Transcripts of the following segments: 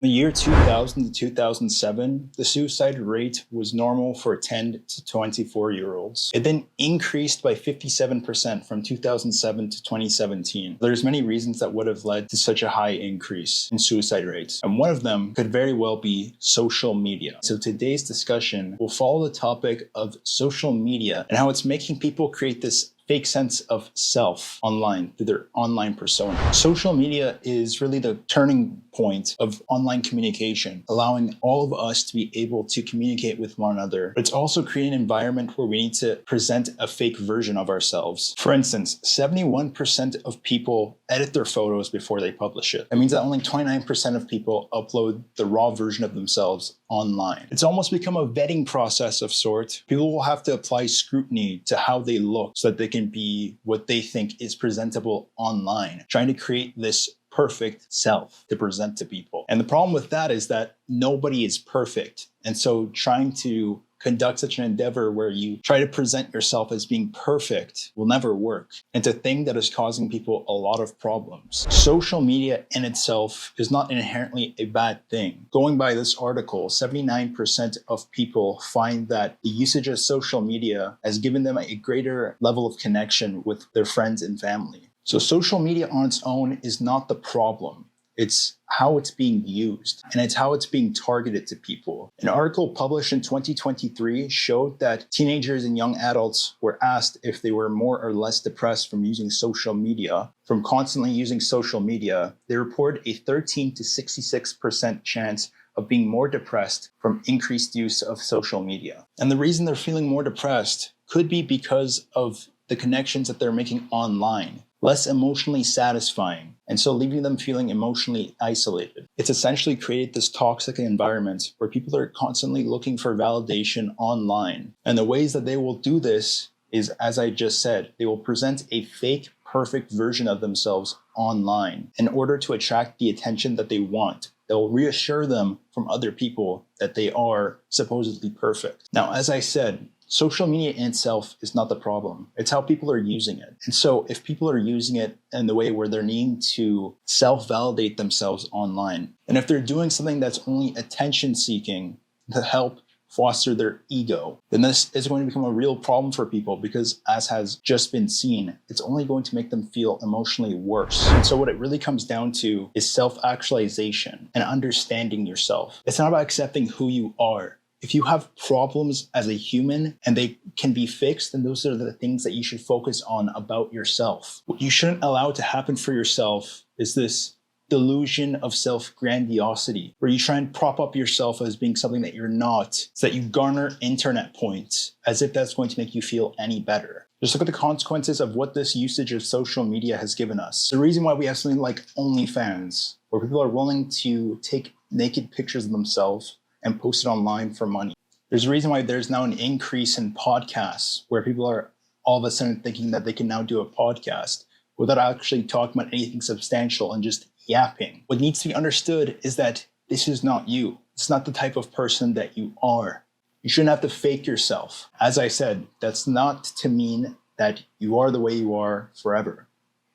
In the year 2000 to 2007, the suicide rate was normal for 10 to 24-year-olds. It then increased by 57% from 2007 to 2017. There's many reasons that would have led to such a high increase in suicide rates, and one of them could very well be social media. So today's discussion will follow the topic of social media and how it's making people create this fake sense of self online through their online persona. Social media is really the turning point of online communication, allowing all of us to be able to communicate with one another. It's also creating an environment where we need to present a fake version of ourselves. For instance, 71% of people edit their photos before they publish it. That means that only 29% of people upload the raw version of themselves online. It's almost become a vetting process of sorts. People will have to apply scrutiny to how they look so that they can be what they think is presentable online, trying to create this perfect self to present to people. And the problem with that is that nobody is perfect. And so trying to conduct such an endeavor where you try to present yourself as being perfect will never work. It's a thing that is causing people a lot of problems. Social media in itself is not inherently a bad thing. Going by this article, 79% of people find that the usage of social media has given them a greater level of connection with their friends and family. So social media on its own is not the problem. It's how it's being used, and it's how it's being targeted to people. An article published in 2023 showed that teenagers and young adults were asked if they were more or less depressed from using social media. From constantly using social media, they reported a 13 to 66% chance of being more depressed from increased use of social media. And the reason they're feeling more depressed could be because of the connections that they're making online, less emotionally satisfying, and so leaving them feeling emotionally isolated. It's essentially created this toxic environment where people are constantly looking for validation online. And the ways that they will do this is, as I just said, they will present a fake, perfect version of themselves online in order to attract the attention that they want. They'll reassure them from other people that they are supposedly perfect. Now, as I said, social media in itself is not the problem. It's how people are using it. And so if people are using it in the way where they're needing to self-validate themselves online, and if they're doing something that's only attention-seeking to help foster their ego, then this is going to become a real problem for people because, as has just been seen, it's only going to make them feel emotionally worse. And so what it really comes down to is self-actualization and understanding yourself. It's not about accepting who you are. If you have problems as a human and they can be fixed, then those are the things that you should focus on about yourself. What you shouldn't allow to happen for yourself is this delusion of self-grandiosity, where you try and prop up yourself as being something that you're not, so that you garner internet points as if that's going to make you feel any better. Just look at the consequences of what this usage of social media has given us. The reason why we have something like OnlyFans, where people are willing to take naked pictures of themselves and post it online for money. There's a reason why there's now an increase in podcasts, where people are all of a sudden thinking that they can now do a podcast without actually talking about anything substantial and just yapping. What needs to be understood is that this is not you. It's not the type of person that you are. You shouldn't have to fake yourself. As I said, that's not to mean that you are the way you are forever.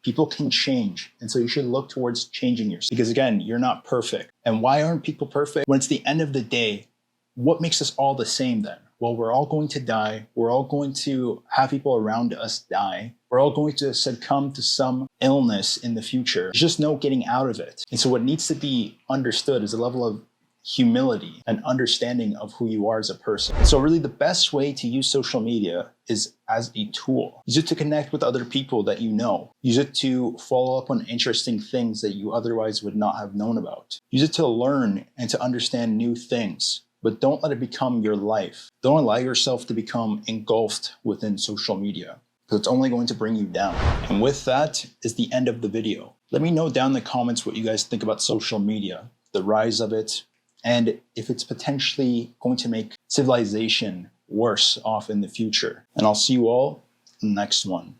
People can change, and so you should look towards changing yourself. Because again, you're not perfect. And why aren't people perfect? When it's the end of the day, what makes us all the same then? Well, we're all going to die. We're all going to have people around us die. We're all going to succumb to some illness in the future. There's just no getting out of it. And so what needs to be understood is a level of humility and understanding of who you are as a person. So really the best way to use social media is as a tool. Use it to connect with other people that you know. Use it to follow up on interesting things that you otherwise would not have known about. Use it to learn and to understand new things, but don't let it become your life. Don't allow yourself to become engulfed within social media, because it's only going to bring you down. And with that is the end of the video. Let me know down in the comments what you guys think about social media, the rise of it, and if it's potentially going to make civilization worse off in the future. And I'll see you all in the next one.